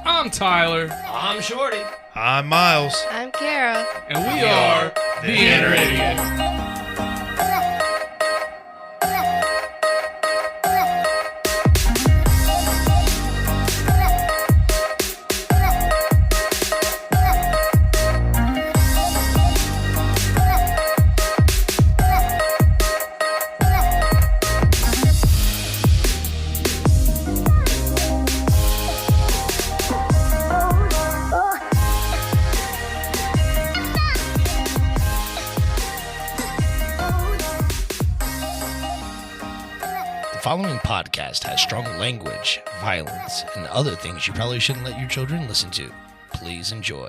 I'm Tyler. I'm Shorty. I'm Miles. I'm Kara. And we are the Inner Idiot. The following podcast has strong language, violence, and other things you probably shouldn't let your children listen to. Please enjoy.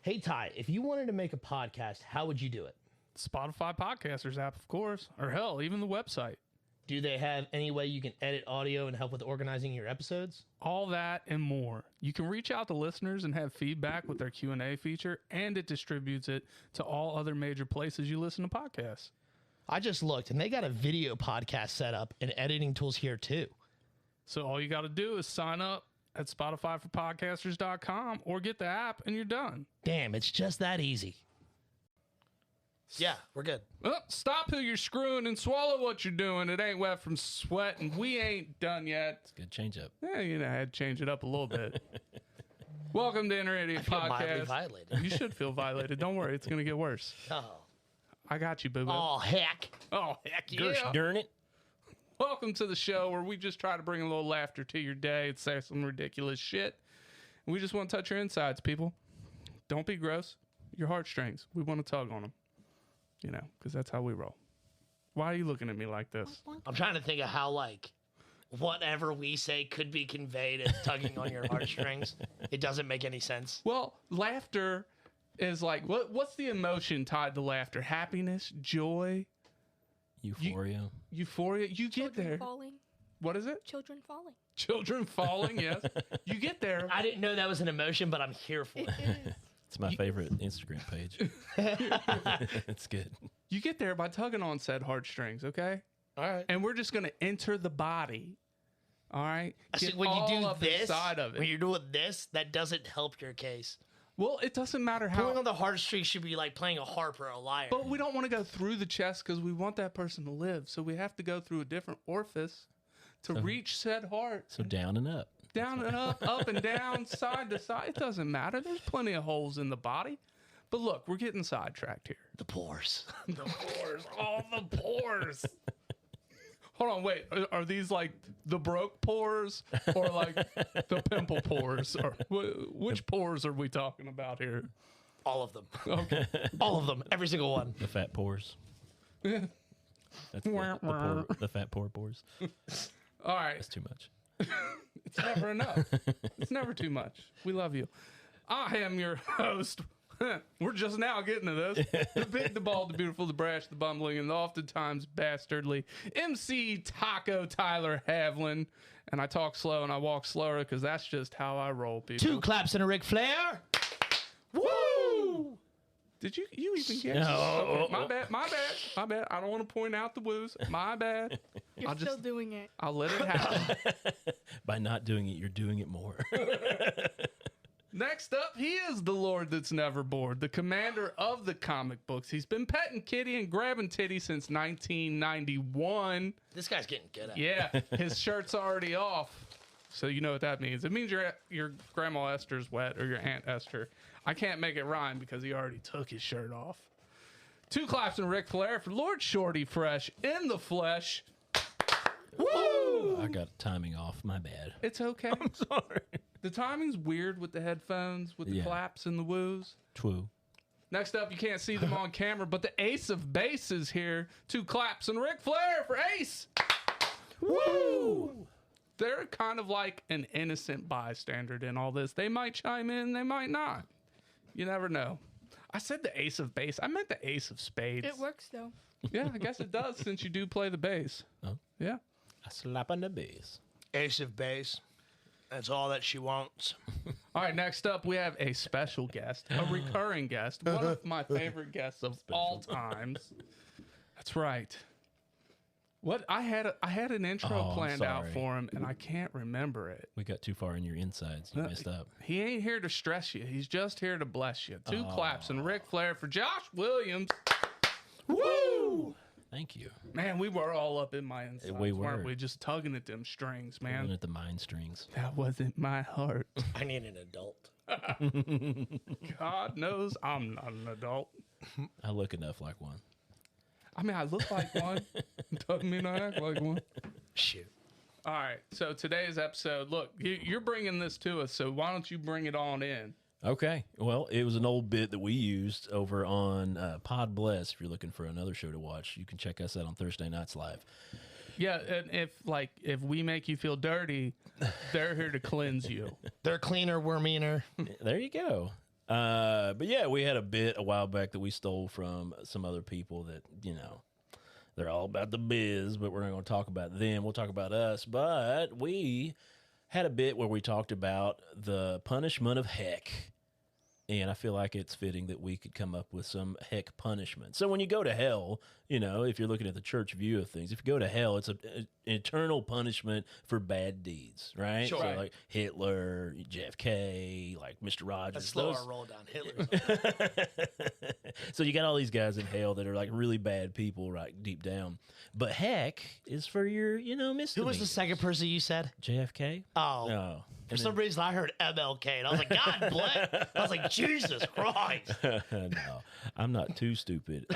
Hey, Ty, if you wanted to make a podcast, how would you do it? Spotify Podcasters app, of course. Or hell, even the website. Do they have any way you can edit audio and help with organizing your episodes? All that and more. You can reach out to listeners and have feedback with their Q&A feature, and it distributes it to all other major places you listen to podcasts. I just looked, and they got a video podcast set up and editing tools here, too. So all you got to do is sign up at SpotifyForPodcasters.com or get the app, and you're done. Damn, it's just that easy. Yeah, we're good. Well, stop who you're screwing and swallow what you're doing. It ain't wet from sweat, and we ain't done yet. It's a good change up. Yeah, you know, I had to change it up a little bit. Welcome to Inner Idiot I feel mildly Podcast. violated. You should feel violated. Don't worry, it's going to get worse. Oh. I got you, boo-boo. Oh, heck. Oh, heck yeah. Gersh darn it. Welcome to the show where we just try to bring a little laughter to your day and say some ridiculous shit. And we just want to touch your insides, people. Don't be gross. Your heartstrings. We want to tug on them. You know, because that's how we roll. Why are you looking at me like this? I'm trying to think of how, like, whatever we say could be conveyed as tugging on your heartstrings. It doesn't make any sense. Well, laughter is like, what's the emotion tied to laughter? Happiness? Joy? Euphoria. Euphoria? You get Children there. falling. What is it? Children falling. Children falling, yes. You get there. I didn't know that was an emotion, but I'm here for it. It's my favorite Instagram page. It's good. You get there by tugging on said heartstrings, okay? All right. And we're just going to enter the body. All right? See, Get when you all do up this, inside of when it. you're doing this, that doesn't help your case. Well, it doesn't matter Pulling how. on the heartstrings should be like playing a harp or a lyre. But we don't want to go through the chest because we want that person to live. So we have to go through a different orifice to reach said heart. So down and up. Down and up and down, side to side. It doesn't matter. There's plenty of holes in the body. But look, we're getting sidetracked here. The pores. The pores. All the pores. Hold on, wait. Are these like the broke pores or like the pimple pores? Or which pores are we talking about here? All of them. Okay. All of them. Every single one. The fat pores. Yeah. That's the fat pores. All right. That's too much. It's never enough. It's never too much. We love you. I am your host. We're just now getting to this. The big, the bald, the beautiful, the brash, the bumbling, and the oftentimes bastardly MC Taco Tyler Havlin. And I talk slow and I walk slower because that's just how I roll, people. 2 claps and a Ric Flair. Woo! Did you even get No. Okay, my bad. I don't want to point out the woos. My bad. You're still doing it. I'll let it happen. By not doing it, you're doing it more. Next up, he is the Lord that's never bored, the commander of the comic books. He's been petting kitty and grabbing titty since 1991. This guy's getting good at it. Yeah, his shirt's already off. So you know what that means. It means your grandma Esther's wet or your Aunt Esther. I can't make it rhyme because he already took his shirt off. 2 claps and Ric Flair for Lord Shorty Fresh in the flesh. Woo! I got timing off. My bad. It's okay. I'm sorry. The timing's weird with the headphones, with the Yeah. claps and the woos. Twoo. Next up, you can't see them on camera, but the ace of base is here. 2 claps and Ric Flair for Ace. Woo! They're kind of like an innocent bystander in all this. They might chime in, they might not. You never know. I said the ace of base. I meant the ace of spades. It works though. Yeah, I guess it does since you do play the bass. Oh. Yeah. A slap on the base. Ace of base. That's all that she wants. All right, next up, we have a special guest, a recurring guest, one of my favorite guests of all times. That's right. What I had an intro Oh, I'm planned out sorry. for him, and I can't remember it. We got too far in your insides. You messed up. He ain't here to stress you. He's just here to bless you. Two claps and Ric Flair for Josh Williams. Woo! Thank you. Man, we were all up in my insides, We were. weren't we? Just tugging at them strings, Looking man. at the mind strings. That wasn't my heart. I need an adult. God knows I'm not an adult. I look enough like one. I mean, I look like one. Doesn't mean I act like one. Shoot. All right. So today's episode, look, you're bringing this to us. So why don't you bring it on in? Okay. Well, it was an old bit that we used over on Pod Bless. If you're looking for another show to watch, you can check us out on Thursday nights live. Yeah, and if we make you feel dirty, they're here to cleanse you. They're cleaner, we're meaner. There you go. But yeah, we had a bit a while back that we stole from some other people that, you know, they're all about the biz, but we're not going to talk about them. We'll talk about us. But we had a bit where we talked about the punishment of heck. And I feel like it's fitting that we could come up with some heck punishment. So when you go to hell, you know, if you're looking at the church view of things, if you go to hell, it's an eternal punishment for bad deeds, right? Sure. So Right. like Hitler, JFK, like Mr. Rogers. Let's slow those- our roll down. Hitler. So you got all these guys in hell that are like really bad people right deep down. But heck is for your, you know, Who misdemeanors. was the second person you said? JFK? Oh. No. For some reason, I heard MLK, and I was like, God bless. I was like, Jesus Christ. No, I'm not too stupid.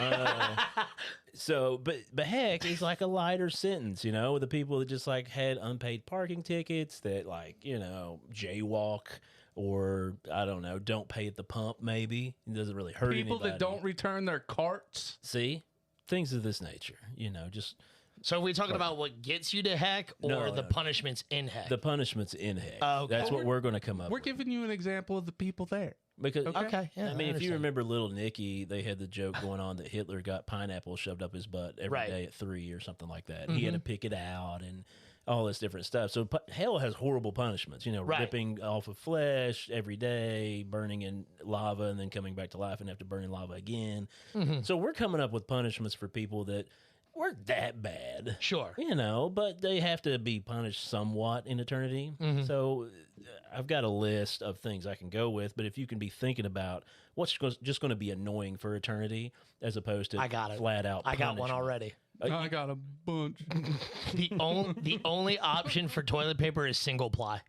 But heck is like a lighter sentence, you know, with the people that just like had unpaid parking tickets that like, you know, jaywalk or I don't know, don't pay at the pump maybe. It doesn't really hurt People anybody. that don't return their carts. See? Things of this nature, you know, just So are we talking about what gets you to heck or No, the no. punishments in heck? the punishments in heck. Okay. That's what we're going to come up We're with. giving you an example of the people there. Because Okay, yeah, I mean, if you understand. remember Little Nicky, they had the joke going on that Hitler got pineapple shoved up his butt every day Right. at 3 or something like that. He had to pick it out and all this different stuff. So hell has horrible punishments, you know, Right. ripping off of flesh every day, burning in lava, and then coming back to life and have to burn in lava again. So we're coming up with punishments for people that weren't that bad. Sure. You know, but they have to be punished somewhat in eternity. So I've got a list of things I can go with, but if you can be thinking about what's just going to be annoying for eternity as opposed to I got it. flat out I got one punishment. already. I got a bunch. The only option for toilet paper is single ply.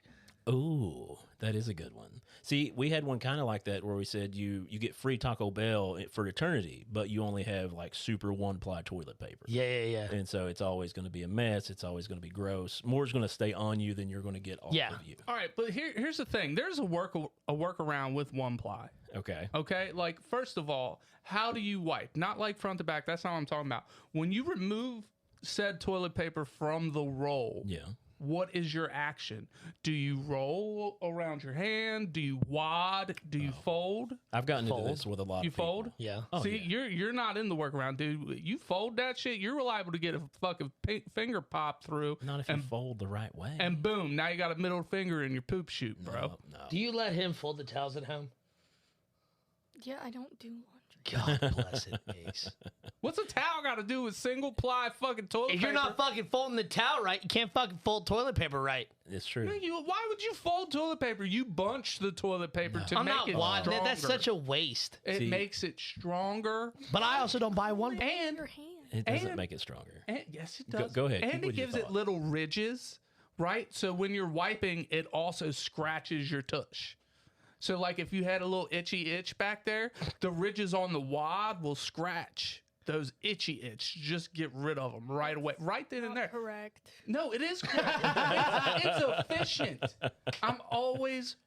Ooh, that is a good one. See, we had one kind of like that where we said you get free Taco Bell for eternity, but you only have like super one-ply toilet paper. Yeah. And so it's always going to be a mess. It's always going to be gross. More's going to stay on you than you're going to get off Yeah. of you. All right, but here's the thing. There's a workaround with one ply. Okay. Okay, like first of all, how do you wipe? Not like front to back. That's not what I'm talking about. When you remove said toilet paper from the roll, Yeah. what is your action? Do you roll around your hand? Do you wad? Do you fold? I've gotten Fold. into this with a lot You of people. fold? Yeah. See, you're not in the workaround, dude. You fold that shit, you're liable to get a fucking finger pop through, Not if you fold the right way. and boom, now you got a middle finger in your poop chute, bro. No. Do you let him fold the towels at home? Yeah, I don't do laundry. God bless it, Ace. What's a towel got to do with single ply fucking toilet If paper? you're not fucking folding the towel right, you can't fucking fold toilet paper right. It's true. Why would you fold toilet paper? You bunch the toilet paper to I'm make not it wadding it. That's stronger. such a waste. It See- makes it stronger. But I also don't buy one. And Your hand. It doesn't and- make it stronger. And, yes, it Go- does. go ahead. Keep And with it your gives it thought. little ridges, right? So when you're wiping, it also scratches your tush. So like if you had a little itchy itch back there, the ridges on the wad will scratch those itchy itch. Just get rid of them right away, right then and Not there. correct. No, it is correct. it's efficient. I'm always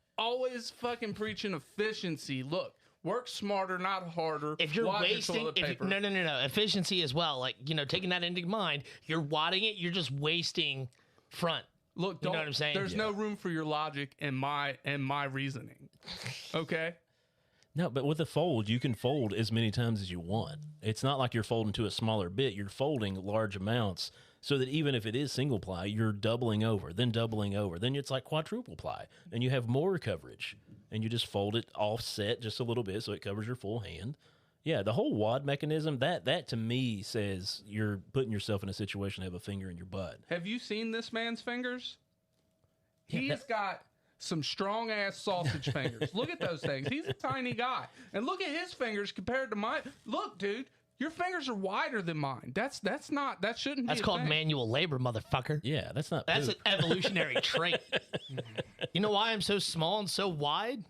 fucking preaching efficiency. Look, work smarter, not harder. If you're Wad your wasting, toilet paper. no, efficiency as well. Like, you know, taking that into mind, you're wadding it, you're just wasting front. Look, You know don't, what I'm saying? there's no room for your logic and my reasoning. Okay? No, but with a fold, you can fold as many times as you want. It's not like you're folding to a smaller bit. You're folding large amounts so that even if it is single ply, you're doubling over, then doubling over. Then it's like quadruple ply, and you have more coverage. And you just fold it offset just a little bit so it covers your full hand. Yeah, the whole wad mechanism, that to me says you're putting yourself in a situation to have a finger in your butt. Have you seen this man's fingers? Yeah, He's got some strong ass sausage fingers. Look at those things. He's a tiny guy. And look at his fingers compared to mine. Look, dude, your fingers are wider than mine. That shouldn't be That's a called thing. manual labor, motherfucker. Yeah, that's not That's poop. an evolutionary trait. You know why I'm so small and so wide?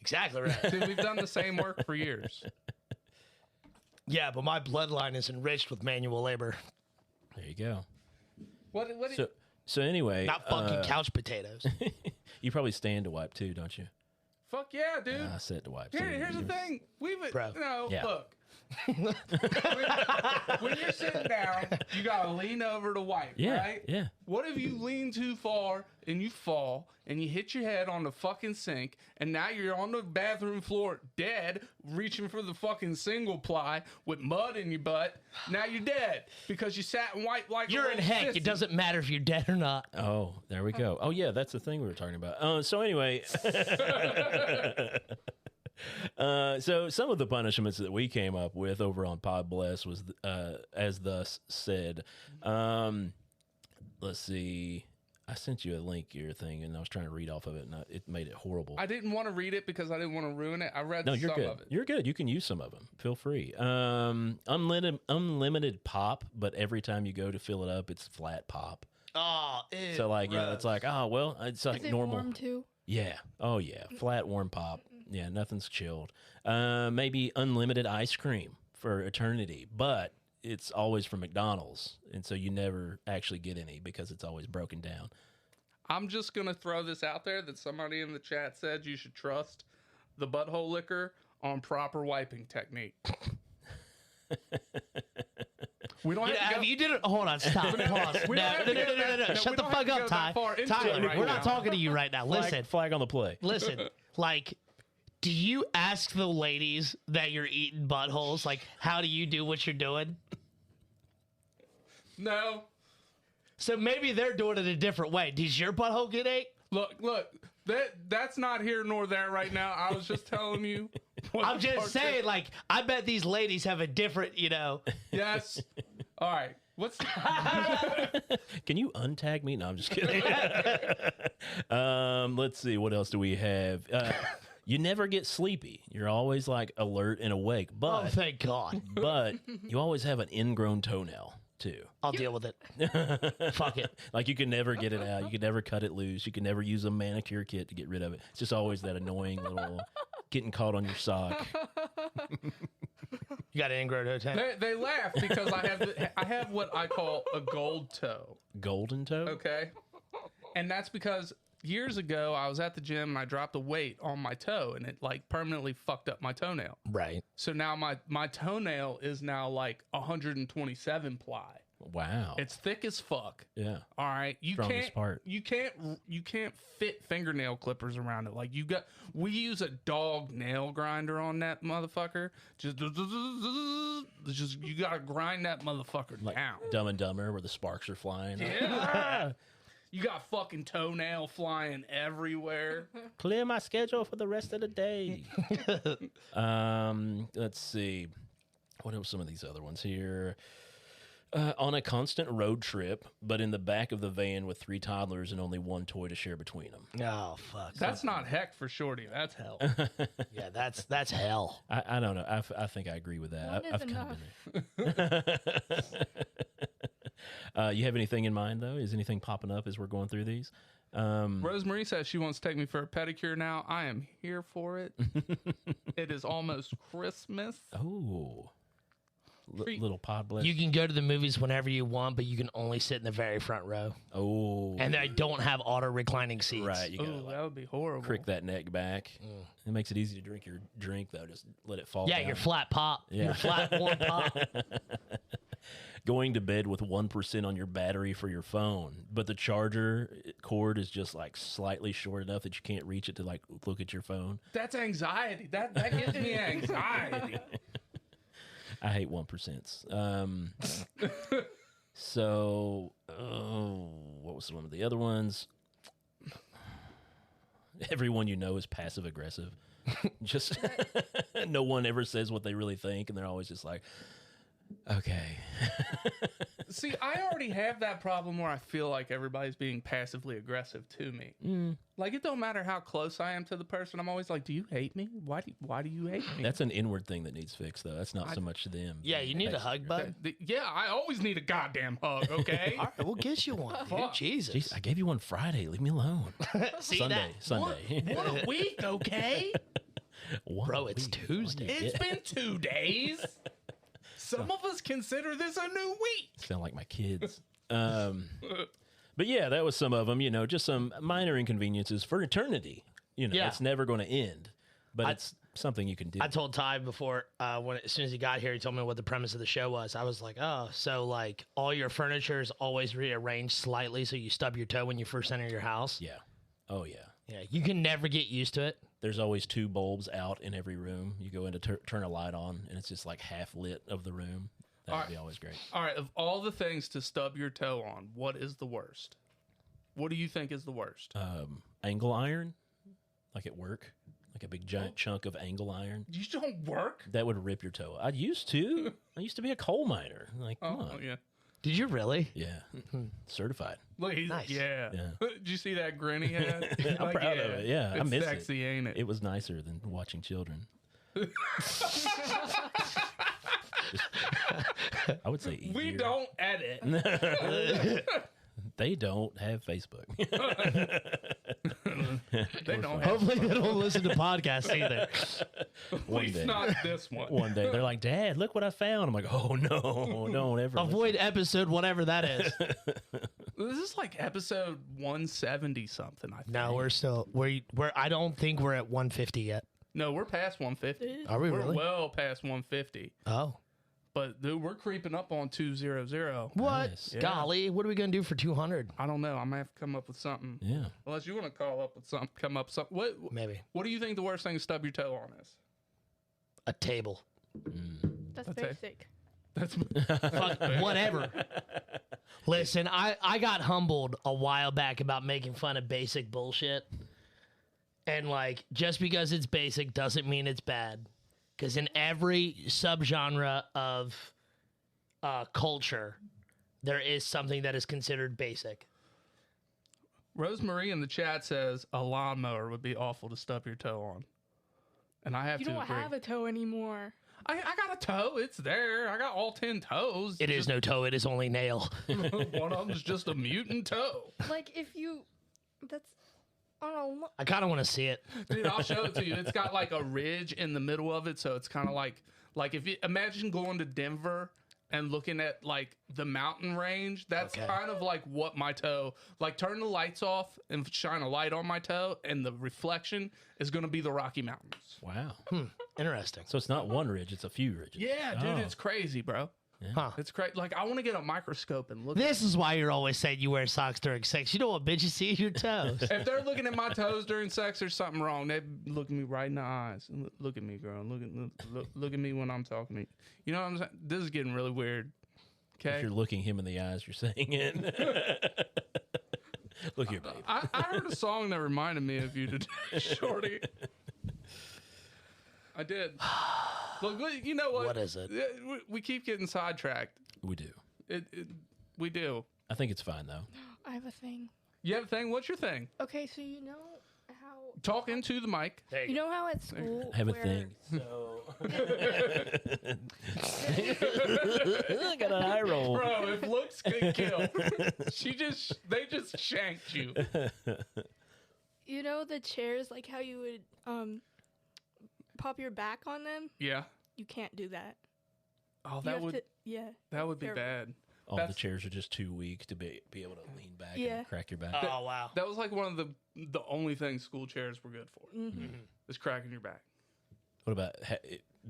Exactly right. Dude, we've done the same work for years. Yeah, but my bloodline is enriched with manual labor, There you go. What So anyway, not fucking couch potatoes. you probably stand to wipe too, don't you? fuck yeah, dude. I said to wipe. Here's the thing. Bro. Yeah. Look. when you're sitting down, you gotta lean over to wipe, Yeah, right? yeah. What if you lean too far and you fall and you hit your head on the fucking sink and now you're on the bathroom floor dead, reaching for the fucking single ply with mud in your butt? Now you're dead because you sat and wiped like You're a in little heck. sissy. It doesn't matter if you're dead or not. Oh, there we go. Oh yeah, that's the thing we were talking about. So anyway, so some of the punishments that we came up with over on Pod Bless was as thus said. Let's see. I sent you a link your thing, and I was trying to read off of it, and it made it horrible. I didn't want to read it because I didn't want to ruin it. I read No, you're some good. of it. You're good. You can use some of them. Feel free. Unlimited pop, but every time you go to fill it up, it's flat pop. Oh, ew, So like, you know, it's like, oh well, it's like Is it normal. warm too? Yeah. Oh yeah. Flat warm pop. Yeah. Nothing's chilled. Maybe unlimited ice cream for eternity, but it's always from McDonald's, and so you never actually get any because it's always broken down. I'm just going to throw this out there that somebody in the chat said you should trust the butthole liquor on proper wiping technique. We don't have to go, you did it. Hold on, stop. Pause. we No, don't have no, to no, go no, no, that- no. no, Shut we the don't have fuck to up, go Ty. that far into Ty, it right we're now. not talking to you right now. Listen, Flag on the play. listen. Like, do you ask the ladies that you're eating buttholes, like, how do you do what you're doing? No. So maybe they're doing it a different way. Does your butthole get ate? Look. That's not here nor there right now. I was just telling you. what I'm the just part saying, like, I bet these ladies have a different, you know. Yes. All right. What's Can you untag me? No, I'm just kidding. Let's see. What else do we have? You never get sleepy. You're always like alert and awake, Oh, but thank God. but you always have an ingrown toenail too. I'll deal with it. Fuck it. Like you can never get it out. You can never cut it loose. You can never use a manicure kit to get rid of it. It's just always that annoying little getting caught on your sock. You got an ingrown toe tank? they laugh because I have what I call a gold toe. Golden toe? Okay. And that's because years ago I was at the gym and I dropped a weight on my toe and it like permanently fucked up my toenail. Right. So now my toenail is now like 127 ply. Wow. It's thick as fuck. Yeah. All right. Strongest part. You can't fit fingernail clippers around it. Like we use a dog nail grinder on that motherfucker. Just you gotta grind that motherfucker Like down. Dumb and Dumber where the sparks are flying. Yeah. You got fucking toenail flying everywhere. Clear my schedule for the rest of the day. Let's see. What are some of these other ones here? On a constant road trip, but in the back of the van with 3 toddlers and only one toy to share between them. Oh, fuck. That's not heck for shorty. That's hell. Yeah, that's hell. I don't know. I think I agree with that. One is I've kind of been there. You have anything in mind, though? Is anything popping up as we're going through these? Rosemarie says she wants to take me for a pedicure now. I am here for it. It is almost Christmas. Oh. Treat. Little pod bless. You can go to the movies whenever you want, but you can only sit in the very front row. Oh. And they don't have auto reclining seats. Right. You gotta Oh, that would be horrible. crick that neck back. It makes it easy to drink your drink, though. Just let it fall Yeah, down. your flat pop. Yeah. Your flat warm pop. Going to bed with 1% on your battery for your phone, but the charger cord is just like slightly short enough that you can't reach it to like look at your phone. That's anxiety. That gives me anxiety. I hate 1%. So, what was one of the other ones? Everyone you know is passive aggressive. Just no one ever says what they really think, and they're always just like, okay. See, I already have that problem where I feel like everybody's being passively aggressive to me. Like, it don't matter how close I am to the person. I'm always like, do you hate me? Why do you hate me? That's an inward thing that needs fixed, though. That's not so much them. Yeah, you need a hug, bud. Yeah, I always need a goddamn hug, okay? All right, we'll get you one. Dude. Jesus. Jeez, I gave you one Friday. Leave me alone. See Sunday. that? Sunday. What a week, okay? Bro, it's Week. Tuesday. It's been 2 days. Some of us consider this a new week. Sound like my kids. But yeah, that was some of them, just some minor inconveniences for eternity. Yeah. It's never going to end, but it's something you can do. I told Ty before, as soon as he got here, he told me what the premise of the show was. I was like, oh, so like all your furniture is always rearranged slightly so you stub your toe when you first enter your house. Yeah. Oh, yeah. Yeah, you can never get used to it. There's always 2 bulbs out in every room. You go in to turn a light on, and it's just like half lit of the room. That would be always great. All right, of all the things to stub your toe on, what is the worst? What do you think is the worst? Angle iron, like at work, like a big giant chunk of angle iron. You don't work? That would rip your toe. I used to. I used to be a coal miner. Like, come on. Yeah. Did you really? Yeah. Certified. Look, he's Nice. yeah. Yeah. Did you see that grin he had? I'm proud of it. Yeah, I It's miss sexy, ain't it? It was nicer than watching children. I would say easier. We don't edit. They don't have Facebook. They don't have. Hopefully they don't listen to podcasts either. One Please day. not this one. One day they're like, "Dad, look what I found." I'm like, "Oh no, don't ever." Avoid episode whatever that is. This is like episode 170 something, I think. No, we're I don't think we're at 150 yet. No, we're past 150. Are we We're really? well past 150. Oh. But dude, we're creeping up on 200. What? Nice. Yeah. Golly, what are we going to do for 200? I don't know. I might have to come up with something. Yeah. Unless you want to call up with something, come up with something. Maybe. What do you think the worst thing to stub your toe on is? A table. That's Okay. basic. That's Fuck, whatever. Listen, I got humbled a while back about making fun of basic bullshit. And like, just because it's basic doesn't mean it's bad. Because in every subgenre of culture, there is something that is considered basic. Rosemarie in the chat says a lawnmower would be awful to stub your toe on. And I have You to don't agree. have a toe anymore. I got a toe. It's there. I got all 10 toes. It is no toe, it is only nail. One of them's just a mutant toe. Like if you, that's on a. I kind of want to see it. Dude, I'll show it to you. It's got like a ridge in the middle of it, so it's kind of like if you imagine going to Denver and looking at like the mountain range. That's Okay. kind of like what my toe. Like turn the lights off and shine a light on my toe, and the reflection is going to be the Rocky Mountains. Wow. Interesting. So it's not one ridge; it's a few ridges. Yeah, dude, Oh. it's crazy, bro. Huh. It's crazy. Like I want to get a microscope and look. This is why you're always saying you wear socks during sex. You know what bitches see your toes. If they're looking at my toes during sex, there's something wrong. They look me right in the eyes. Look at me, girl. Look at me when I'm talking to you. You know what I'm saying? This is getting really weird. If Okay. you're looking him in the eyes, you're saying it. Look here, babe. I heard a song that reminded me of you today, Shorty. I did. Look, you know what? What is it? We keep getting sidetracked. We do. We do. I think it's fine though. I have a thing. You have a thing? What's your thing? Okay, so you know how Talk into the mic. There you know how at school I have a where- thing. So I got an eye roll. Bro, if looks could kill, they just shanked you. You know the chairs, like how you would pop your back on them. Yeah. You can't do that. Oh, You that have would to, yeah. that would be terrible. bad. All the That's- chairs are just too weak to be able to lean back Yeah. and crack your back. Oh, wow. That was like one of the only things school chairs were good for. Is cracking your back. What about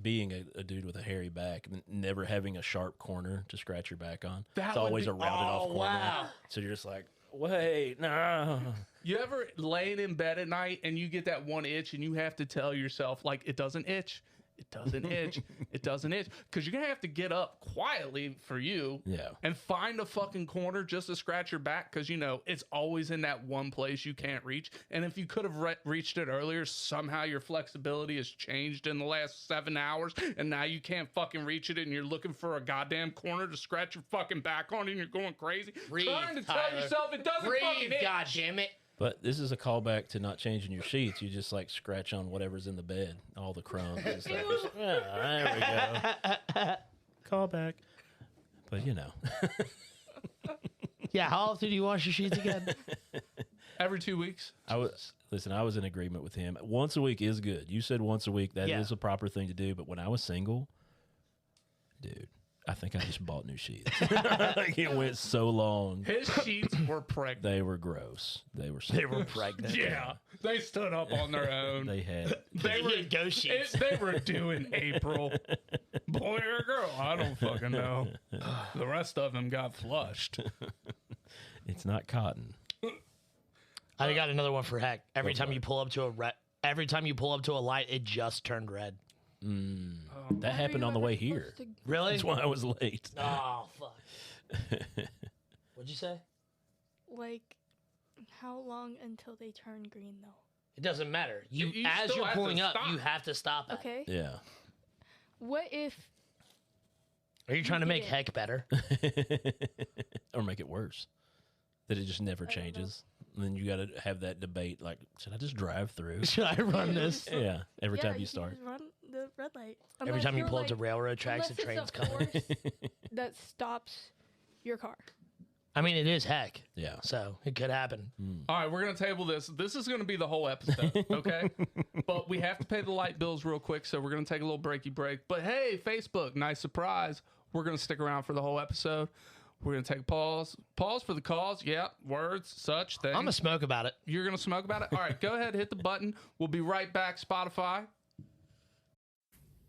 being a dude with a hairy back and never having a sharp corner to scratch your back on? That It's would always be- a rounded off corner. wow. So you're just like, wait, no. You ever laying in bed at night and you get that one itch and you have to tell yourself like it doesn't itch, It doesn't itch. It doesn't itch. Because you're going to have to get up quietly for you Yeah. and find a fucking corner just to scratch your back because, it's always in that one place you can't reach. And if you could have reached it earlier, somehow your flexibility has changed in the last 7 hours and now you can't fucking reach it and you're looking for a goddamn corner to scratch your fucking back on and you're going crazy. Trying to tell yourself it doesn't fucking itch. God damn it. But this is a callback to not changing your sheets. You just like scratch on whatever's in the bed, all the crumbs and stuff. There we go. Callback. But Yeah, how often do you wash your sheets again? Every 2 weeks. I was in agreement with him. Once a week is good. You said once a week. That is a proper thing to do. But when I was single, dude, I think I just bought new sheets. Like it went so long. His sheets were pregnant. They were gross. They were pregnant. Yeah. They stood up on their own. They had They were go sheets. They were due in April. Boy or girl, I don't fucking know. The rest of them got flushed. it's not cotton. I got another one for heck. Every time you pull up to a light, it just turned red. That happened on the way here. Really? That's why I was late. Oh fuck. What'd you say? Like, how long until they turn green, though? It doesn't matter. You You as still you're have to pulling up, stop. you have to stop at. Okay. Yeah. What if Are you trying to make Yeah. heck better? Or make it worse. That it just never don't know. changes. And then you got to have that debate like, should I just drive through? Should I run this? Yeah, every time you can start. just run the red light. Every Unless time you you're, pull up to like- railroad tracks, the unless train's it's a coming. force that stops your car. I mean, it is heck, Yeah. so it could happen. All right, we're going to table this. This is going to be the whole episode, okay? But we have to pay the light bills real quick, so we're going to take a little breaky break. But hey, Facebook, nice surprise. We're going to stick around for the whole episode. We're going to take a pause. Pause for the cause. Yeah, words, such things. I'm gonna smoke about it. You're going to smoke about it? All right, go ahead, hit the button. We'll be right back, Spotify.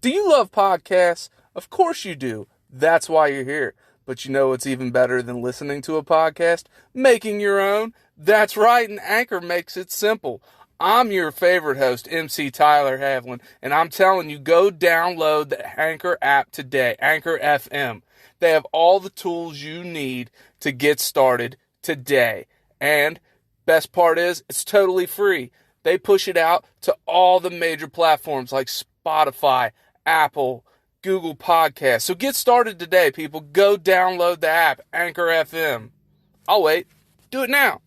Do you love podcasts? Of course you do. That's why you're here. But you know what's even better than listening to a podcast? Making your own. That's right, and Anchor makes it simple. I'm your favorite host, MC Tyler Havlin, and I'm telling you, go download the Anchor app today, Anchor FM. They have all the tools you need to get started today. And best part is, it's totally free. They push it out to all the major platforms like Spotify, Apple, Google Podcasts. So get started today, people. Go download the app, Anchor FM. I'll wait. Do it now.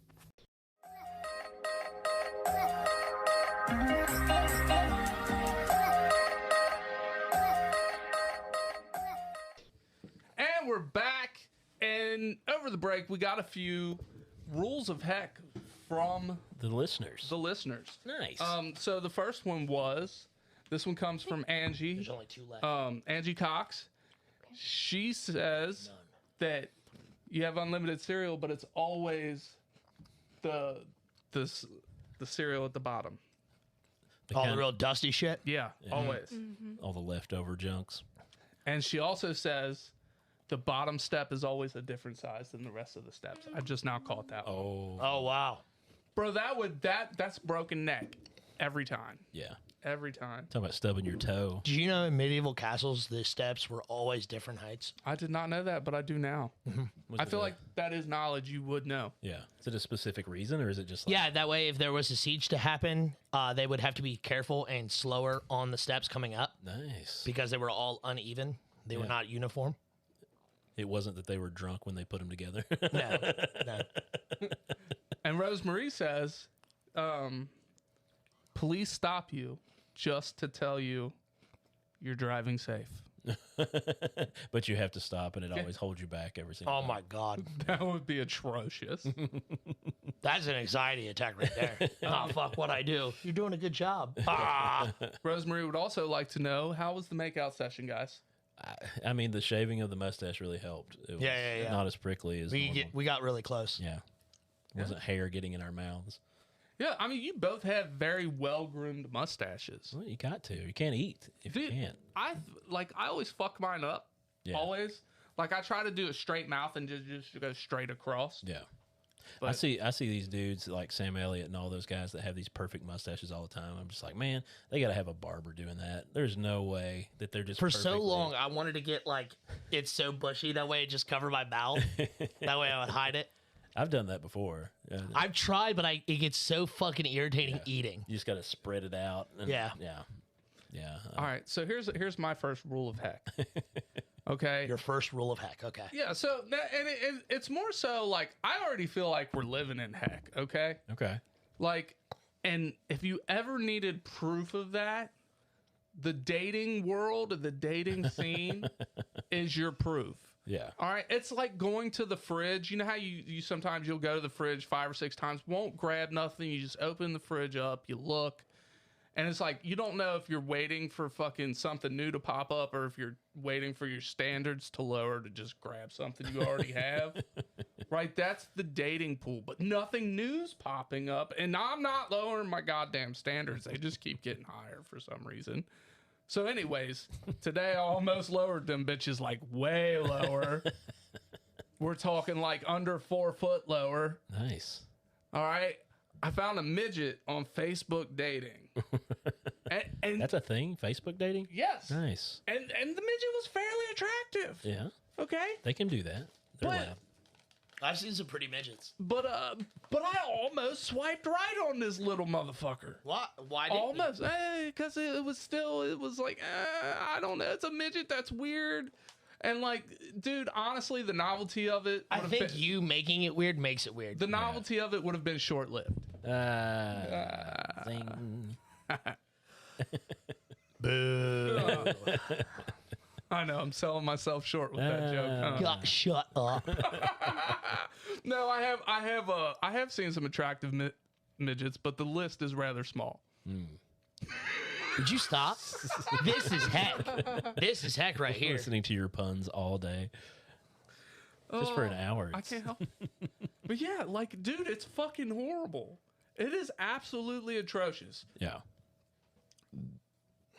And we're back. And over the break, we got a few rules of heck from The listeners. the listeners. Nice. So the first one was, this one comes from Angie. There's only 2 left. Angie Cox. She says that you have unlimited cereal, but it's always the cereal at the bottom. All the kind- real dusty shit. Yeah, always. all the leftover junks. And she also says the bottom step is always a different size than the rest of the steps. I just now caught that one. Oh, Oh wow. Bro, that's broken neck every time. yeah. Every time. Talking about stubbing your toe. Did you know in medieval castles the steps were always different heights? I did not know that, but I do now. Was I it feel a- like that is knowledge you would know. Yeah. Is it a specific reason or is it just like, Yeah, that way if there was a siege to happen, they would have to be careful and slower on the steps coming up nice? because they were all uneven. They were Yeah. not uniform. It wasn't that they were drunk when they put them together. No, no. And Rosemarie says, police stop you just to tell you you're driving safe. But you have to stop and it always holds you back every single Oh time. my god, That would be atrocious. that's an anxiety attack right there. Oh fuck, what I do? You're doing a good job. Ah. Rosemary would also like to know, how was the makeout session, guys? I mean, the shaving of the mustache really helped. It was Yeah. not as prickly as normal. We got really close. Yeah. Wasn't hair getting in our mouths. Yeah, I mean, you both have very well-groomed mustaches. Well, you got to. You can't eat if you Dude, can't. I always fuck mine up. Yeah. Always. Like, I try to do a straight mouth and just go straight across. Yeah. But I see these dudes like Sam Elliott and all those guys that have these perfect mustaches all the time. I'm just like, man, they got to have a barber doing that. There's no way that they're just For so perfectly- long, I wanted to get like it's so bushy that way it just covered my mouth. That way I would hide it. I've done that before. I've tried, but it gets so fucking irritating eating. You just got to spread it out. And, Yeah. Yeah. all right, so here's my first rule of heck. Okay. Your first rule of heck. Okay. Yeah, so it's more so like I already feel like we're living in heck, okay? Okay. Like, and if you ever needed proof of that, the dating world, the dating scene is your proof. Yeah. All right, it's like going to the fridge. You know how you sometimes you'll go to the fridge 5 or 6 times, won't grab nothing. You just open the fridge up, you look, and it's like you don't know if you're waiting for fucking something new to pop up or if you're waiting for your standards to lower to just grab something you already have. Right? That's the dating pool, but nothing new's popping up, and I'm not lowering my goddamn standards. They just keep getting higher for some reason. So anyways, today I almost lowered them bitches like way lower. We're talking like under 4 foot lower. Nice. All right. I found a midget on Facebook dating. and That's a thing. Facebook dating. yes. Nice. And the midget was fairly attractive. Yeah. Okay. They can do that. They're But- loud. I've seen some pretty midgets. But I almost swiped right on this little motherfucker. What? Why didn't you? Almost, because it was like, I don't know, it's a midget, that's weird, and like, dude, honestly, the novelty of it, I would've think been- you making it weird makes it weird. the novelty of it would have been short lived. Zing. Boo. I know, I'm selling myself short with that joke. Huh? God, shut up. No, I have seen some attractive midgets, but the list is rather small. Did you stop? This is heck. This is heck right here. Listening to your puns all day. Just for an hour. I can't help. But yeah, like, dude, it's fucking horrible. It is absolutely atrocious. Yeah.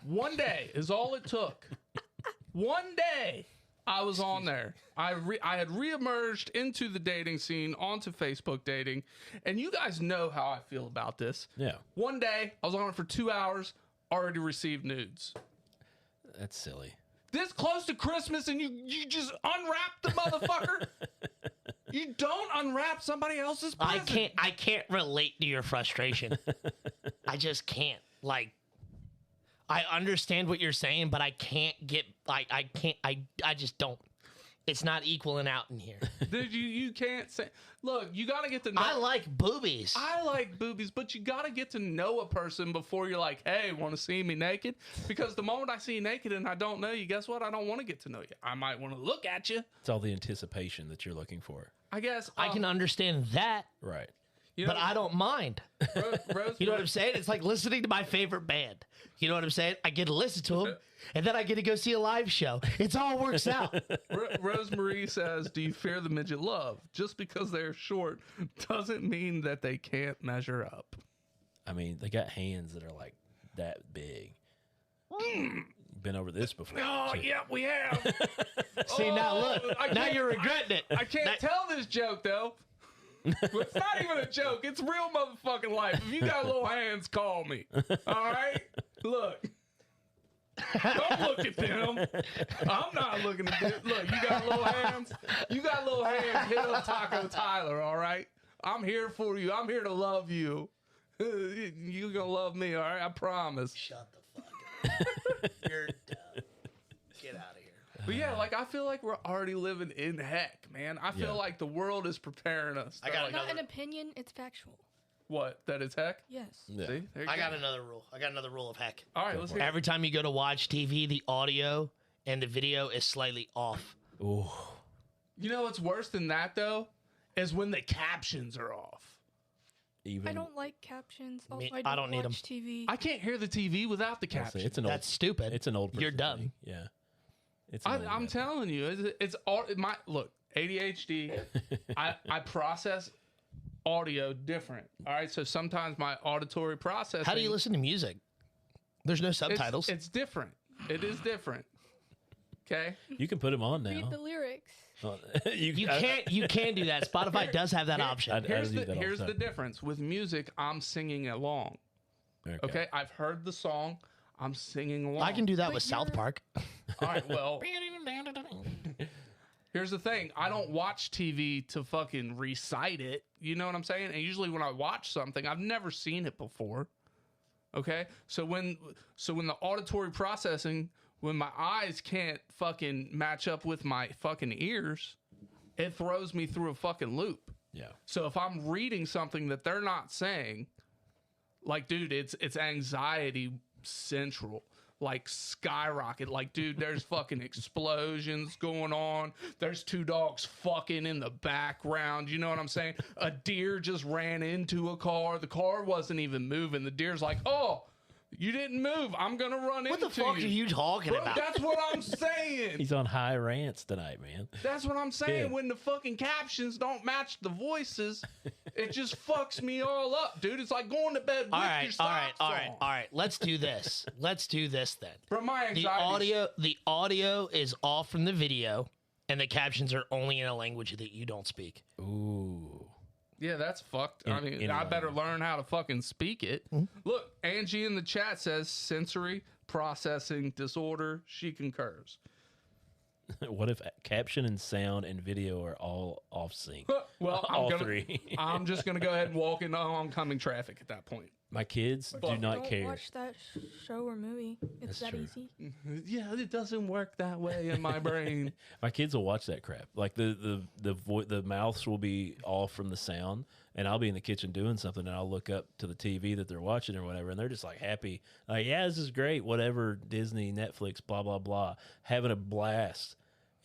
One day is all it took. One day I was on there. I had reemerged into the dating scene, onto Facebook dating, and you guys know how I feel about this. Yeah. One day I was on it for 2 hours, already received nudes. That's silly. This close to Christmas and you just unwrap the motherfucker? You don't unwrap somebody else's present. I can't relate to your frustration. I just can't. Like, I understand what you're saying, but I can't get I just don't. It's not equaling out in here. Dude, you can't say. Look, you got to get to know. I like boobies. I like boobies, but you got to get to know a person before you're like, hey, want to see me naked? Because the moment I see you naked and I don't know you, guess what? I don't want to get to know you. I might want to look at you. It's all the anticipation that you're looking for. I guess. I can understand that, Right. you but I don't mind. Rose, You know what I'm saying? It's like listening to my favorite band. You know what I'm saying? I get to listen to them, and then I get to go see a live show. It's all works out. Rosemarie says, do you fear the midget love? Just because they're short doesn't mean that they can't measure up. I mean, they got hands that are like that big. Been over this before. Oh, too. yeah, we have. See, now look. I Now can't- you're regretting it. I can't tell this joke, though. It's not even a joke. It's real motherfucking life. If you got little hands, call me. All right? Look. Don't look at them. I'm not looking at them. Look, you got little hands? You got little hands. Hit up Taco Tyler, all right? I'm here for you. I'm here to love you. You're going to love me, all right? I promise. Shut the fuck up. You're dumb. Get out of here. But yeah, like, I feel like we're already living in heck, man. I feel Yeah. like the world is preparing us. I got Like, Not an opinion, it's factual. what? That it's heck? Yes. Yeah. See? There you I go. got another rule. I got another rule of heck. All right, let's hear it. Every time you go to watch TV, the audio and the video is slightly off. Ooh. You know what's worse than that, though? Is when the captions are off. Even I don't like captions. Also, Me- I don't need 'em. watch TV. I can't hear the TV without the I'll say captions. it's an old. That's stupid. It's an old. You're person dumb. thing. Yeah. It's. An old I'm man. telling you, it's all my look. ADHD. I process audio different. All right, so sometimes my auditory processing. How do you listen to music? There's no it's- subtitles. It's different. It is different. Okay. You can put them on Read now. the lyrics. You can do that. Spotify does have that option. Here's the difference with music. I'm singing along. Okay, I've heard the song. I'm singing along. I can do that with South Park. All right, well, here's the thing. I don't watch TV to fucking recite it. You know what I'm saying? And usually when I watch something, I've never seen it before. Okay? So when the auditory processing, when my eyes can't fucking match up with my fucking ears, it throws me through a fucking loop. Yeah. So if I'm reading something that they're not saying, like, dude, it's anxiety central, like skyrocket. Like, dude, there's fucking explosions going on. There's two dogs fucking in the background. You know what I'm saying? A deer just ran into a car. The car wasn't even moving. The deer's like, oh, you didn't move. I'm gonna run What into the fuck you. are you talking Bro, about? that's what I'm saying. He's on high rants tonight, man. That's what I'm saying. Yeah. When the fucking captions don't match the voices, it just fucks me all up, dude. It's like going to bed with your socks on. All right. Let's do this. Let's do this then. Bro, my The anxiety. audio is off from the video, and the captions are only in a language that you don't speak. Ooh. Yeah, that's fucked. I mean, I better learn how to fucking speak it. Look, Angie in the chat says sensory processing disorder. She concurs. What if caption and sound and video are all off sync? Well, All three. I'm just gonna go ahead and walk into oncoming traffic at that point. My kids do not Don't care. watch that show or movie. It's That's that true. easy. Yeah, it doesn't work that way in my brain. My kids will watch that crap. Like the mouths will be off from the sound, and I'll be in the kitchen doing something, and I'll look up to the TV that they're watching or whatever, and they're just like happy, like, yeah, this is great, whatever, Disney, Netflix, blah blah blah, having a blast.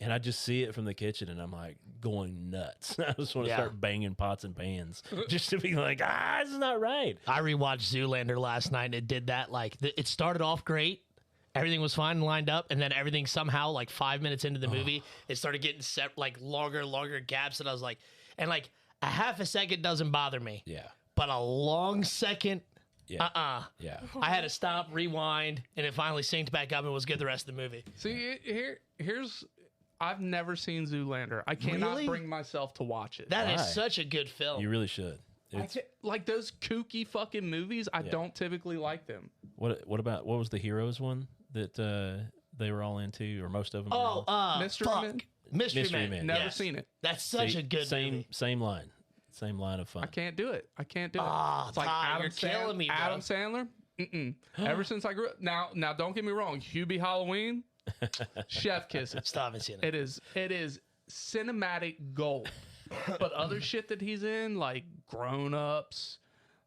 And I just see it from the kitchen, and I'm like going nuts. I just want to start banging pots and pans just to be like, this is not right. I rewatched Zoolander last night, and it did that. Like, it started off great. Everything was fine and lined up, and then everything somehow, like 5 minutes into the movie, it started getting set, like longer gaps. And I was like, and like a half a second doesn't bother me. Yeah. But a long second, Yeah. Yeah. I had to stop, rewind, and it finally synced back up and was good the rest of the movie. See, here's. I've never seen Zoolander. I cannot Really? bring myself to watch it. That is Why? such a good film. You really should. It's, Like those kooky fucking movies, I don't typically like them. what was the Heroes one that they were all into, or most of them? were all? Mystery fuck. Men? Mystery Man. Never yes. seen it. That's such a good movie. Same line of fun. I can't do it. I can't do it. Ah, Ty, you're killing me, bro. Adam Sandler. Mm-mm. Ever since I grew up. Now, don't get me wrong. Hubie Halloween, chef kisses. Still haven't seen it. It is cinematic gold. But other shit that he's in, like Grown Ups,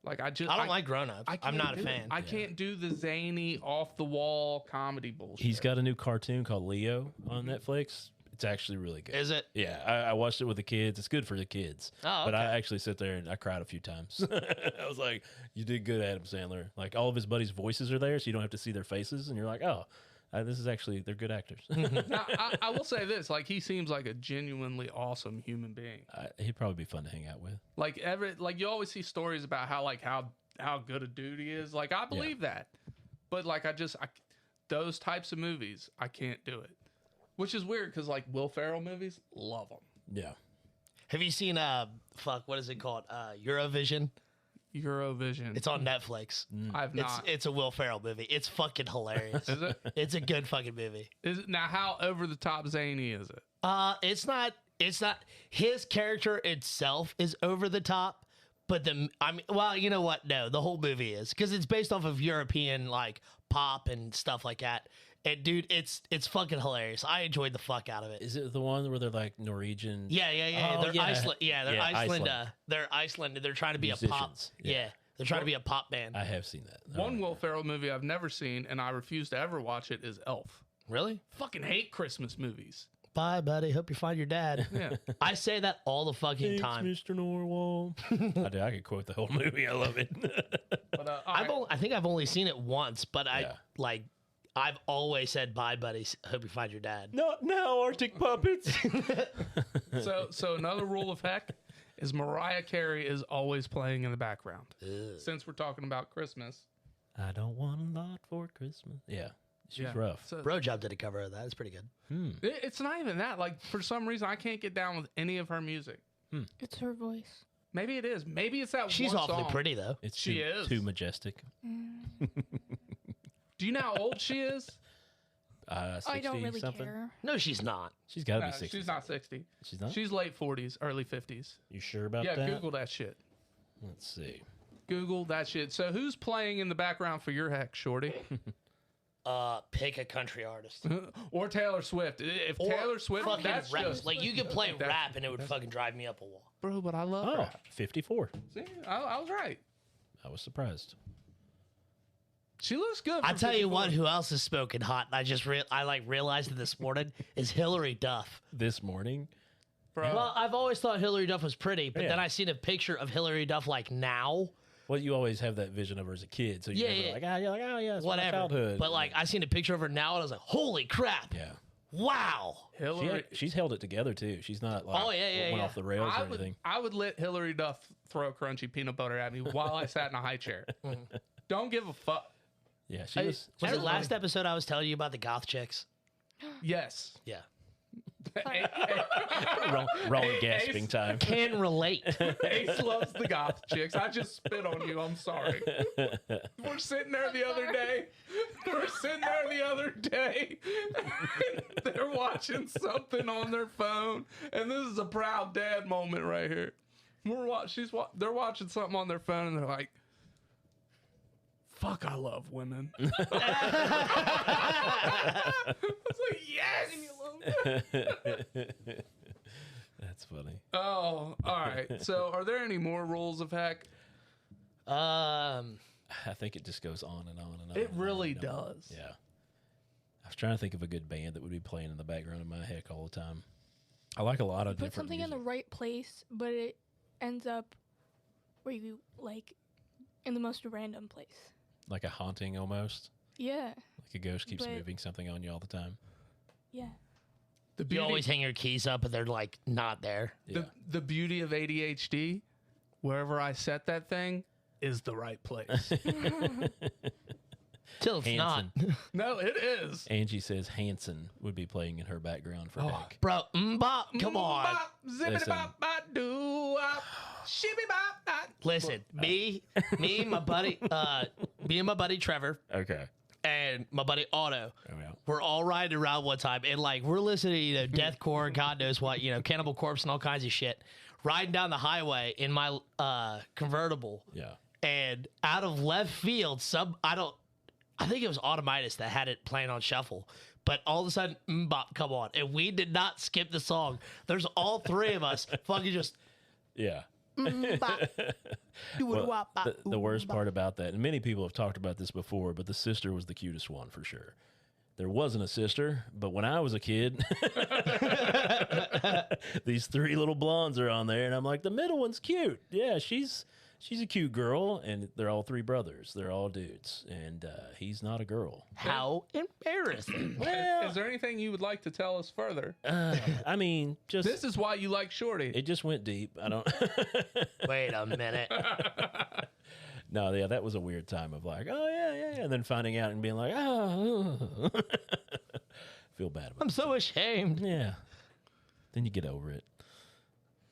like I don't like Grown Ups. I'm can't not a do it. fan. I can't do the zany, off the wall comedy bullshit. He's got a new cartoon called Leo on Netflix. It's actually really good. Is it? Yeah, I watched it with the kids. It's good for the kids. Oh, But okay. I actually sit there and I cried a few times. I was like, you did good, Adam Sandler. Like, all of his buddies' voices are there, so you don't have to see their faces. And you're like, oh, this is actually, they're good actors. Now, I will say this: like, he seems like a genuinely awesome human being. He'd probably be fun to hang out with. Like you always see stories about how good a dude he is. Like, I believe that, but like those types of movies, I can't do it. Which is weird because like Will Ferrell movies, love them. Yeah. Have you seen what is it called? Eurovision? Eurovision. It's on Netflix. I've not. It's a Will Ferrell movie. It's fucking hilarious. Is it? It's a good fucking movie. Is it now? How over the top zany is it? It's not his character itself is over the top, but you know what? No, the whole movie is, because it's based off of European like pop and stuff like that. And dude, it's fucking hilarious. I enjoyed the fuck out of it. Is it the one where they're like Norwegian? Yeah. Oh, They're yeah. Iceland. Yeah, they're Yeah, Iceland. Iceland. They're Iceland. They're trying to be a pop. Musicians. Yeah. They're trying to be a pop band. I have seen that. One Will Ferrell movie I've never seen and I refuse to ever watch it is Elf. Really? Fucking hate Christmas movies. Bye, buddy. Hope you find your dad. Yeah. I say that all the fucking time. Mr. Norwal. I could quote the whole movie. I love it. But I think I've only seen it once, but Yeah. I've always said bye, buddy. Hope you find your dad. Not now, Arctic puppets. so another rule of heck is Mariah Carey is always playing in the background. Since we're talking about Christmas, I don't want a lot for Christmas. Yeah. She's rough. So Bro Job did a cover of that. It's pretty good. it's not even that. Like, for some reason, I can't get down with any of her music. It's her voice. Maybe it is. Maybe it's that She's one awfully song. pretty though. It's She too, is. too majestic. Do you know how old she is? 60 I don't really something. care. No, she's not. She's got to No, be 60. she's not 60. She's not? She's late 40s, early 50s. You sure about Yeah, that? Google that shit. Let's see. Google that shit. So who's playing in the background for your heck, Shorty? Pick a country artist. Or Taylor Swift. If Or Taylor Swift, fucking that's rap. just... Like you could play That- rap and it would fucking drive me up a wall. Bro, but I love Oh, rap. 54. See, I was right. I was surprised. She looks good. I for tell you 54. what, who else is smoking hot? And I just realized it this morning is Hillary Duff. This morning, Bro, Well, I've always thought Hillary Duff was pretty, but Yeah. then I seen a picture of Hillary Duff like now. well, you always have that vision of her as a kid. So Yeah, you're yeah. like, you're like, oh, yeah, it's my Whatever. childhood. But like I seen a picture of her now and I was like, holy crap. yeah. Wow. Hillary... She's held it together, too. She's not like, Oh, yeah, went yeah. off the rails or would, anything. I would let Hillary Duff throw crunchy peanut butter at me while I sat in a high chair. Don't give a fuck. Yeah, she was. Was it last episode I was telling you about the goth chicks? Yes. Yeah. wrong gasping time. Can relate. Ace loves the goth chicks. I just spit on you. I'm sorry. We're sitting there the other day. And they're watching something on their phone, and this is a proud dad moment right here. They're watching something on their phone, and they're like, "Fuck, I love women." I was like, "Yes." That's funny. Oh, all right. So, are there any more rules of heck? I think it just goes on and on and on. It and really on and on. does. Yeah. I was trying to think of a good band that would be playing in the background of my heck all the time. I like a lot of Put different something in music. the right place, but it ends up where you like in the most random place. Like a haunting almost. Yeah. Like a ghost keeps But- moving something on you all the time. Yeah. The You beauty, always hang your keys up and they're like not there. Yeah. the beauty of ADHD, wherever I set that thing, is the right place. Till it's Hanson. not. No, it is. Angie says Hanson would be playing in her background for heck. Bro, bop, come on. Bop, zippity bop, bop, doo, wop, shibby bop, bop. Listen, me, and my buddy Trevor Okay. and my buddy Otto. Oh, yeah. We're all riding around one time and like we're listening to deathcore, God knows what, Cannibal Corpse and all kinds of shit. Riding down the highway in my convertible, Yeah. and out of left field, I think it was Automitis that had it playing on shuffle. But all of a sudden, bop, come on. And we did not skip the song. There's all three of us fucking just Yeah. bop. Well, the worst part about that, and many people have talked about this before, but the sister was the cutest one for sure. There wasn't a sister, but when I was a kid, these three little blondes are on there, and I'm like, the middle one's cute. Yeah, she's a cute girl, and they're all three brothers. They're all dudes, and he's not a girl. How embarrassing. Is there anything you would like to tell us further? I mean, just This is why you like Shorty. it just went deep. I don't. Wait a minute. No, yeah, that was a weird time of like, oh yeah, and then finding out and being like, oh, feel bad about I'm so ashamed. it. Yeah, then you get over it.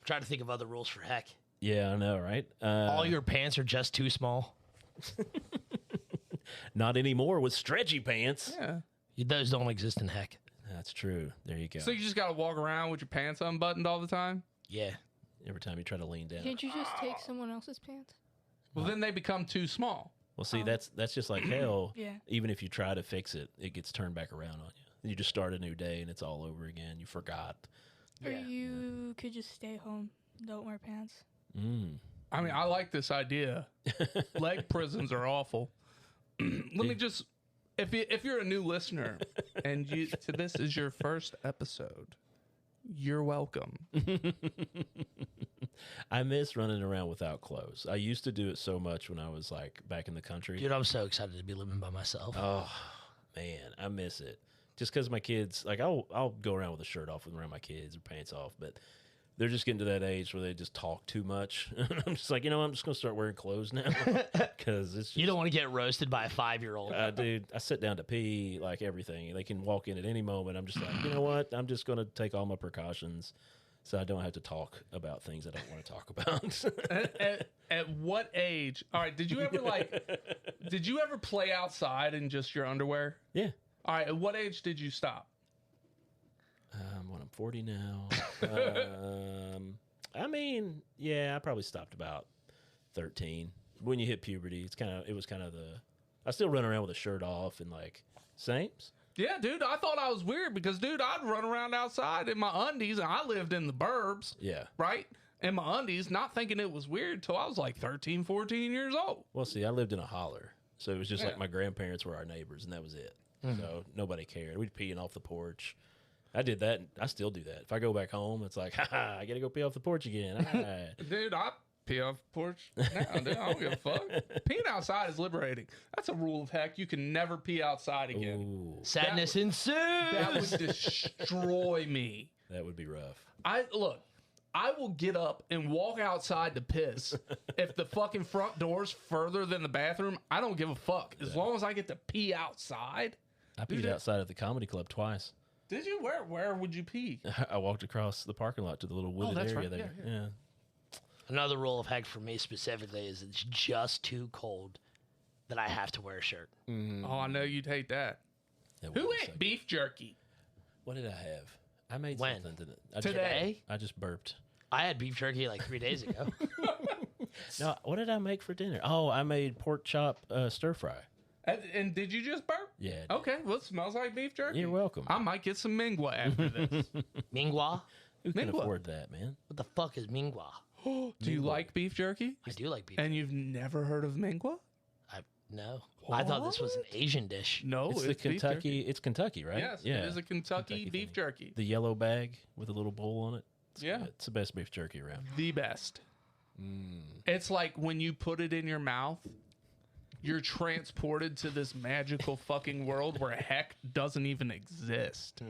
Trying to think of other rules for heck. Yeah, I know, right? All your pants are just too small. Not anymore with stretchy pants. Yeah. Those don't exist in heck. That's true. There you go. So you just gotta walk around with your pants unbuttoned all the time? Yeah. Every time you try to lean down. Can't you just take someone else's pants? Well, then they become too small. Well, see, that's just like hell. Yeah. Even if you try to fix it, it gets turned back around on you. You just start a new day and it's all over again. You forgot. Or you could just stay home, don't wear pants. I mean, I like this idea. Leg prisons are awful. Let me just, if you're a new listener and this is your first episode, you're welcome. I miss running around without clothes. I used to do it so much when I was like back in the country. Dude, I'm so excited to be living by myself. Oh man, I miss it. Just because my kids, like, I'll go around with a shirt off around my kids or pants off, but they're just getting to that age where they just talk too much. I'm just like, I'm just gonna start wearing clothes now because it's. You don't want to get roasted by a 5-year-old. Dude, I sit down to pee like everything. They can walk in at any moment. I'm just like, you know what? I'm just gonna take all my precautions so I don't have to talk about things I don't want to talk about. At what age? All right. Did you ever play outside in just your underwear? Yeah. All right. At what age did you stop? I'm 40 now. I mean, yeah, I probably stopped about 13. When you hit puberty, it was kind of I still run around with a shirt off and like, sames. Yeah, dude. I thought I was weird because, dude, I'd run around outside in my undies, and I lived in the burbs. Yeah. Right? In my undies, not thinking it was weird till I was like 13, 14 years old. Well, see, I lived in a holler, so it was just like my grandparents were our neighbors, and that was it. So nobody cared. We'd peeing off the porch. I did that. And I still do that. If I go back home, it's like, I got to go pee off the porch again. Dude, I pee off the porch now, dude. I don't give a fuck. Peeing outside is liberating. That's a rule of heck. You can never pee outside again. Ooh, Sadness ensues. That would destroy me. that would be rough. I will get up and walk outside to piss. If the fucking front door's further than the bathroom, I don't give a fuck. As long as I get to pee outside. I peed outside at the comedy club twice. Did you? Where would you pee? I walked across the parking lot to the little wooded that's area right. there. Yeah. Another rule of heck for me specifically is it's just too cold that I have to wear a shirt. Oh, I know you'd hate that. That Who would ate suck. beef jerky? What did I have? I made When? something Today? I just burped. I had beef jerky like 3 days ago. No, what did I make for dinner? Oh, I made pork chop stir fry. And did you just burp? Yeah. I did. Okay, well, it smells like beef jerky. You're welcome. I might get some mingua after this. Mingwa? Who can Mingwa. afford that, man? What the fuck is mingwa? Do you like beef jerky? I do like beef. And you've never heard of mingua? No. I thought this was an Asian dish. No, It's the beef jerky. Kentucky. It's Kentucky, right? Yes, Yeah. it is a Kentucky Kentucky beef thing. jerky. The yellow bag with a little bowl on it. It's Yeah. good. It's the best beef jerky around. The best. It's like when you put it in your mouth, you're transported to this magical fucking world where heck doesn't even exist.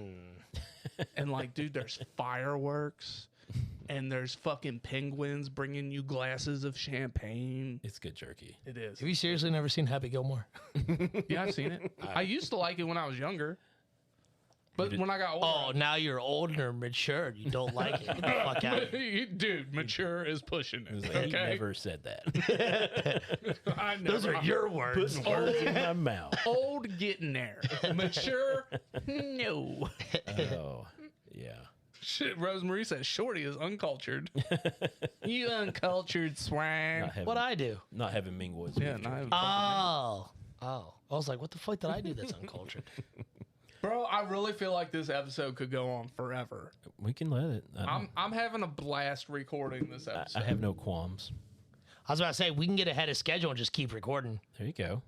And like, dude, there's fireworks and there's fucking penguins bringing you glasses of champagne. It's good jerky. It is. Have you seriously never seen Happy Gilmore? Yeah, I've seen it. I used to like it when I was younger. But when I got older, Oh, now you're older, mature. You don't like it. Get the fuck out of here. dude, mature is pushing It was it. like, He Okay, never said that. I Those never- are your words. Putting words in my mouth. old getting there. Mature, no. Oh, yeah. Shit, Rosemarie says Shorty is uncultured. You uncultured swine. Not having, What'd I do? not having mingwas. Yeah, beef no, jerky. Oh. I was like, what the fuck did I do that's uncultured? bro, I really feel like this episode could go on forever. We can let it. I'm having a blast recording this episode. I have no qualms. I was about to say, we can get ahead of schedule and just keep recording. There you go.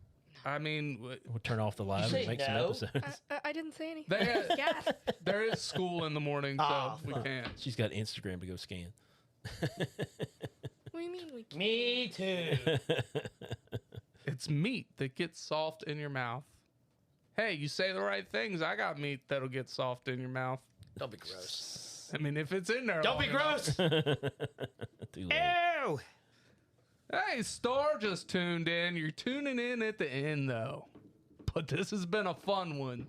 I mean, We'll turn off the live say and make some no? episodes. I didn't say anything. They- Gas. there is school in the morning, so Ah, we fuck. can't. She's got Instagram to go scan. What do you mean we can't? Me too. It's meat that gets soft in your mouth. Hey, you say the right things. I got meat that'll get soft in your mouth. Don't be gross. I mean, if it's in there. Don't long be enough. gross. Too late. Ew. Hey, Star just tuned in. You're tuning in at the end, though. But this has been a fun one.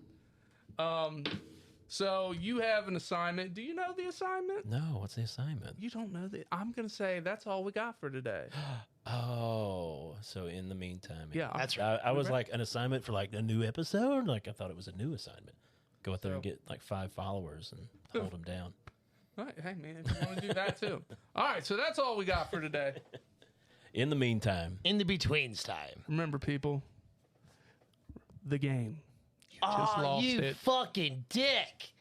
So you have an assignment. Do you know the assignment? No, what's the assignment? You don't know the. I'm gonna say that's all we got for today. Oh, so in the meantime, Yeah, That's right. I was like an assignment for like a new episode. Like I thought it was a new assignment. Go out there and So- get like 5 followers and hold them down. All right, hey man, if you want to do that too. All right, so that's all we got for today. In the meantime, In the betweens time. Remember, people, the game. You just Oh, lost you it. fucking dick.